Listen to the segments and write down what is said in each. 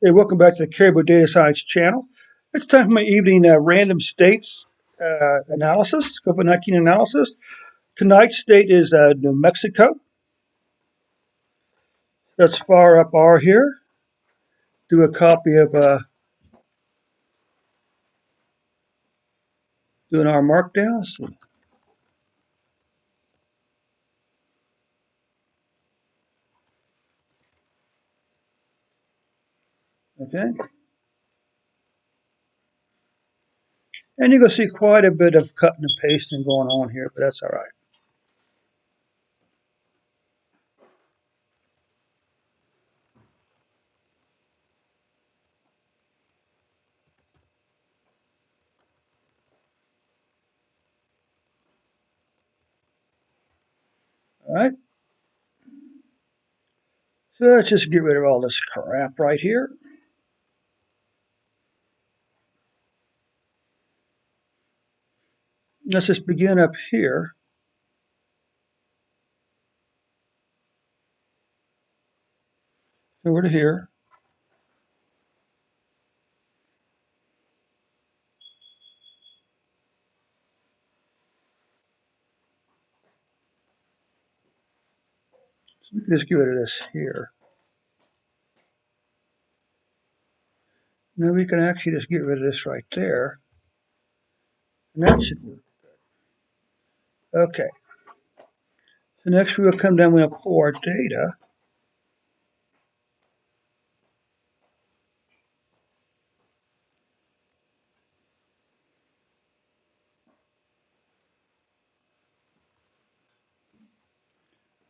Hey, welcome back to the Caribou Data Science channel. It's time for my evening random states analysis, COVID-19 analysis. Tonight's state is New Mexico. That's far up R here. Do a copy of doing our markdown. Okay, and you're gonna see quite a bit of cutting and pasting going on here, but that's all right. All right. So let's just get rid of all this crap right here. Let's just begin up here. Over to here. So we can just get rid of this here. Now we can actually just get rid of this right there. And that should work. Okay. So next we will come down, we'll pull our data.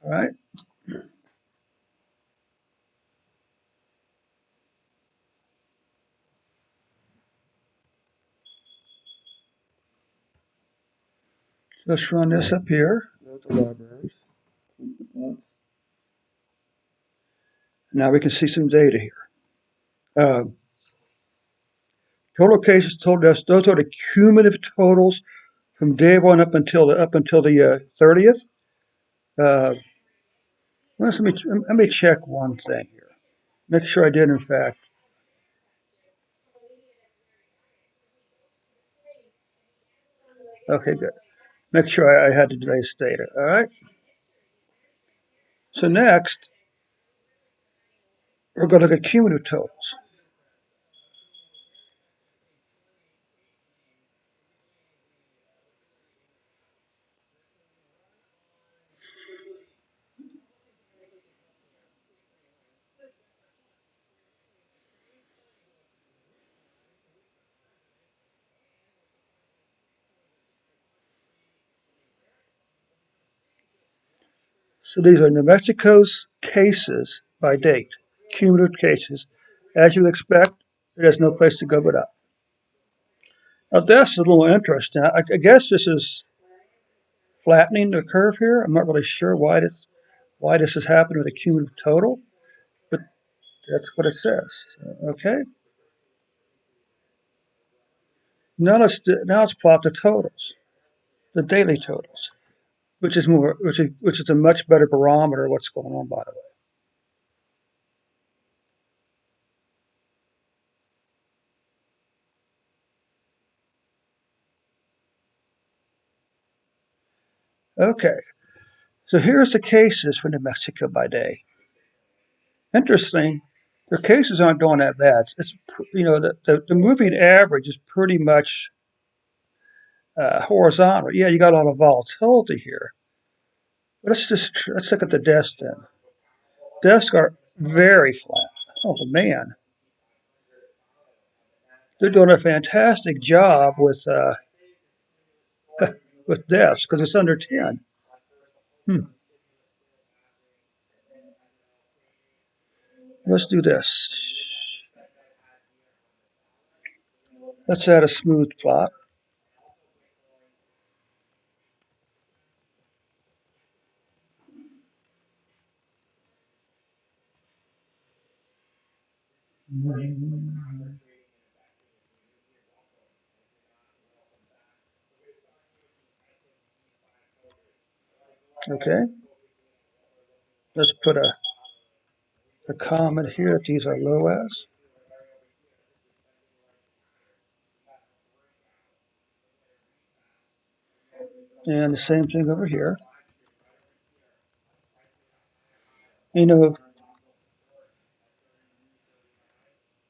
All right. So let's run this up here. Go to libraries. Now we can see some data here. Total cases told us those are the cumulative totals from day one up until the 30th. Uh, let me check one thing here. Make sure I did in fact. Okay, good. Make sure I had the latest data. All right. So next we're going to look at cumulative totals. So these are New Mexico's cases by date, cumulative cases. As you expect, there's no place to go but up. Now that's a little interesting. I guess this is flattening the curve here. I'm not really sure why this has happened with a cumulative total, but that's what it says. Okay. Now let's plot the totals, the daily totals, which is a much better barometer of what's going on. By the way. Okay. So here's the cases for New Mexico by day. Interesting. Their cases aren't doing that bad. It's the moving average is pretty much horizontal. Yeah, you got a lot of volatility here. But let's look at the deaths then. Deaths are very flat. Oh man, they're doing a fantastic job with deaths because it's under 10. Hmm. Let's do this. Let's add a smooth plot. Okay. Let's put a comment here that these are low as. And the same thing over here. You know,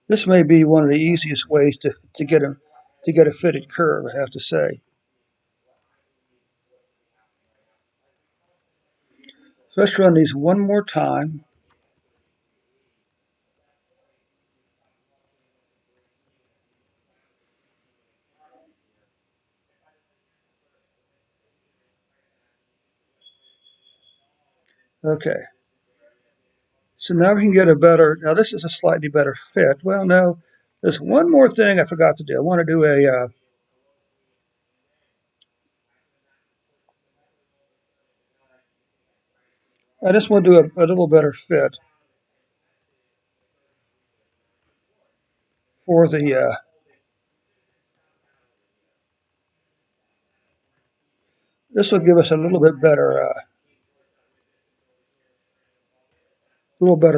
this may be one of the easiest ways to get a fitted curve, I have to say. So let's run these one more time. Okay. So now we can get a better, now this is a slightly better fit. Well, no, there's one more thing I forgot to do. I want to do I just want to do a little better fit for this will give us a little better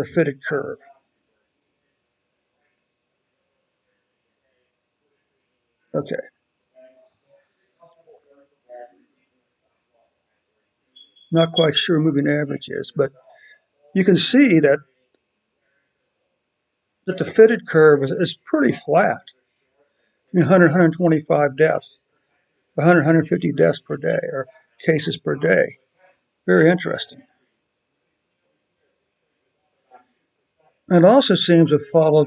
fitted curve. Okay. Not quite sure moving average is, but you can see that the fitted curve is pretty flat. 100, 125 deaths, 100, 150 deaths per day or cases per day. Very interesting. And it also seems to follow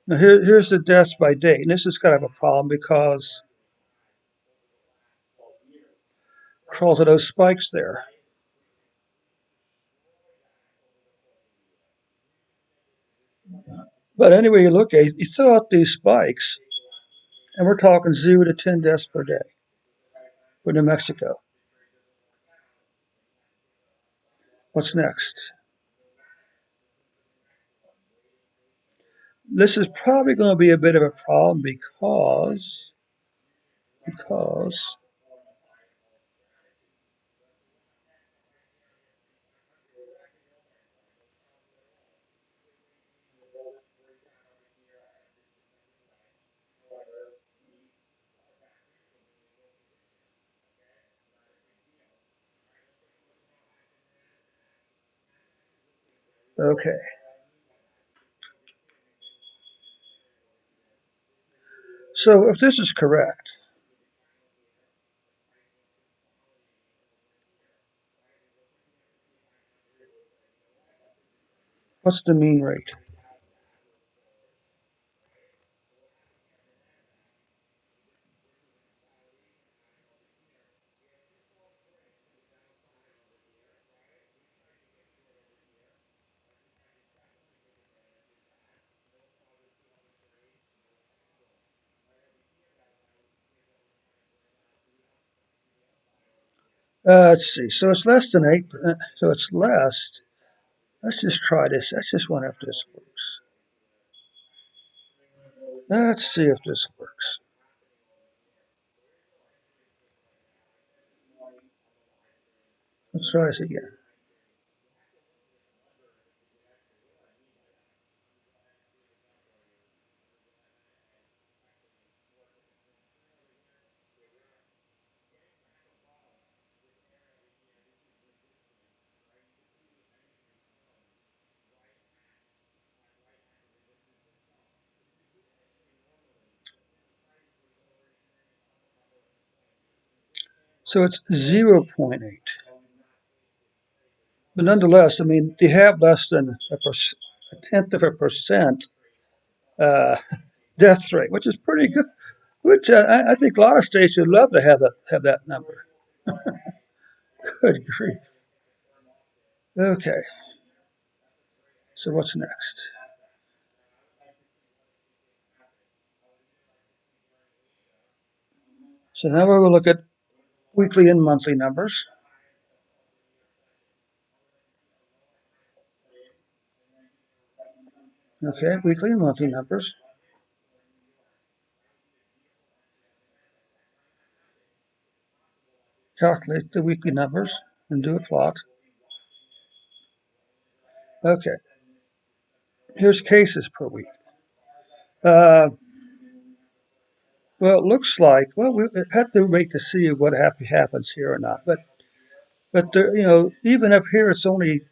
now here's the deaths by date. And this is kind of a problem because of those spikes there. But anyway, you look at you throw out these spikes, and we're talking 0 to 10 deaths per day for New Mexico. What's next? This is probably going to be a bit of a problem because okay. So if this is correct, what's the mean rate? Let's see. So it's less than 8%. So it's less. Let's just try this. Let's just wonder if this works. Let's see if this works. Let's try this again. So it's zero point 0.8. But nonetheless, I mean, they have less than a tenth of a percent uh, death rate, which is pretty good. Which I think a lot of states would love to have that number. Good grief. Okay, so what's next? So now we're going to look at weekly and monthly numbers. Okay, weekly and monthly numbers. Calculate the weekly numbers and do a plot. Okay, here's cases per week. Uh, Well, it looks like, well, we have to wait to see what happens here or not. But even up here, it's only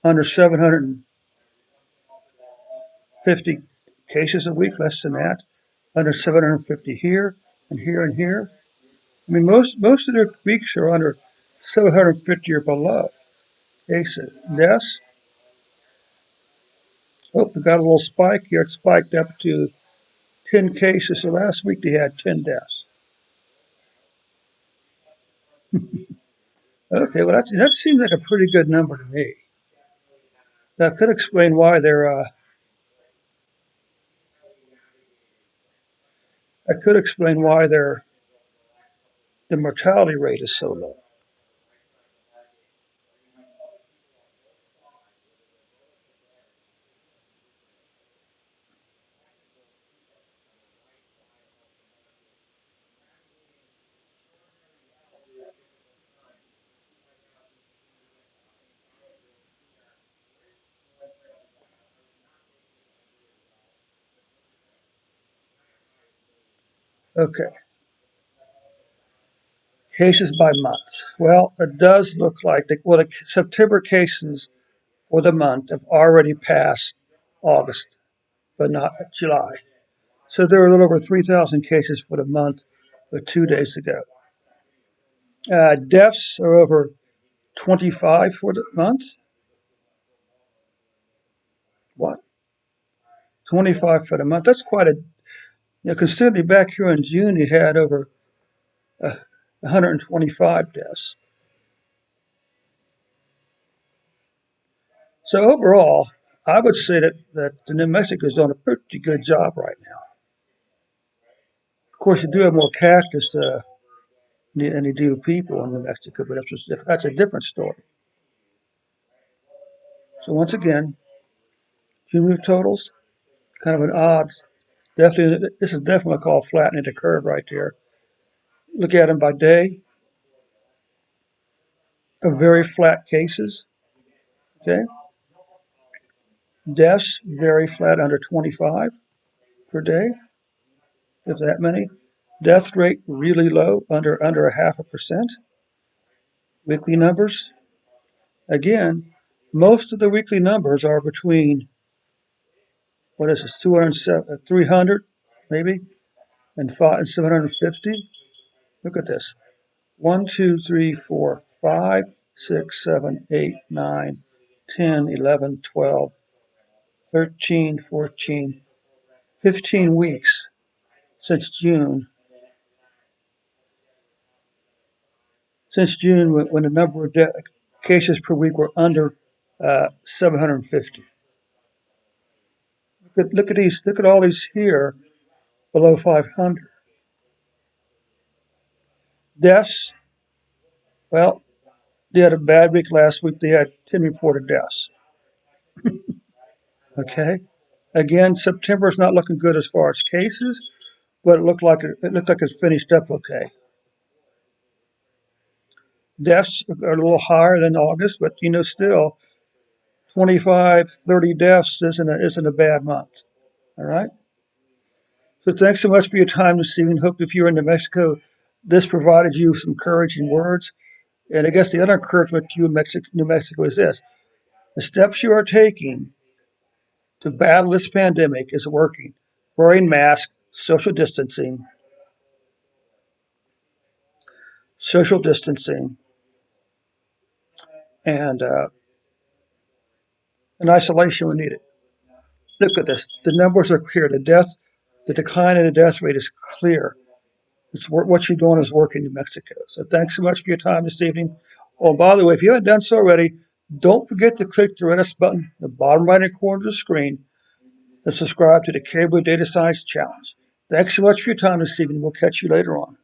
under 750 cases a week, less than that. Under 750 here and here and here. I mean, most of their weeks are under 750 or below cases. Deaths, oh, we got a little spike here. It spiked up to 10 cases. So last week they had 10 deaths. Okay, well that seems like a pretty good number to me. That could explain why the mortality rate is so low. Okay, cases by month. Well, it does look like the September cases for the month have already passed August, but not July. So there were a little over 3,000 cases for the month, but 2 days ago. Deaths are over 25 for the month. What? 25 for the month? That's quite a. Considering back here in June, you had over 125 deaths. So overall, I would say that New Mexico is doing a pretty good job right now. Of course, you do have more cactus than you do people in New Mexico, but that's a different story. So once again, cumulative totals, kind of an odd. Definitely, this is definitely called flattening the curve right there. Look at them by day, of very flat cases. Okay, deaths very flat, under 25 per day, if that many. Death rate really low, under a half a percent. Weekly numbers, again, most of the weekly numbers are between, what is this, 300 maybe, and 750. Look at this. 1, 2, 3, 4, 5, 6, 7, 8, 9, 10, 11, 12, 13, 14, 15 weeks since June. Since June, when the number of cases per week were under 750. Look at these. Look at all these here below 500. Deaths. Well, they had a bad week last week. They had 10 reported deaths. Okay. Again, September is not looking good as far as cases, but it looked like it finished up okay. Deaths are a little higher than August, but still 25, 30 deaths isn't a bad month. All right. So thanks so much for your time this evening. Hope if you're in New Mexico, this provided you some encouraging words. And I guess the other encouragement to you in New Mexico is this: the steps you are taking to battle this pandemic is working. Wearing masks, social distancing, and isolation when needed. Look at this. The numbers are clear. The decline in the death rate is clear. What you're doing is working in Mexico. So thanks so much for your time this evening. Oh, by the way, if you haven't done so already, don't forget to click the red S button, the bottom right hand corner of the screen, and subscribe to the Cable Data Science Challenge. Thanks so much for your time this evening. We'll catch you later on.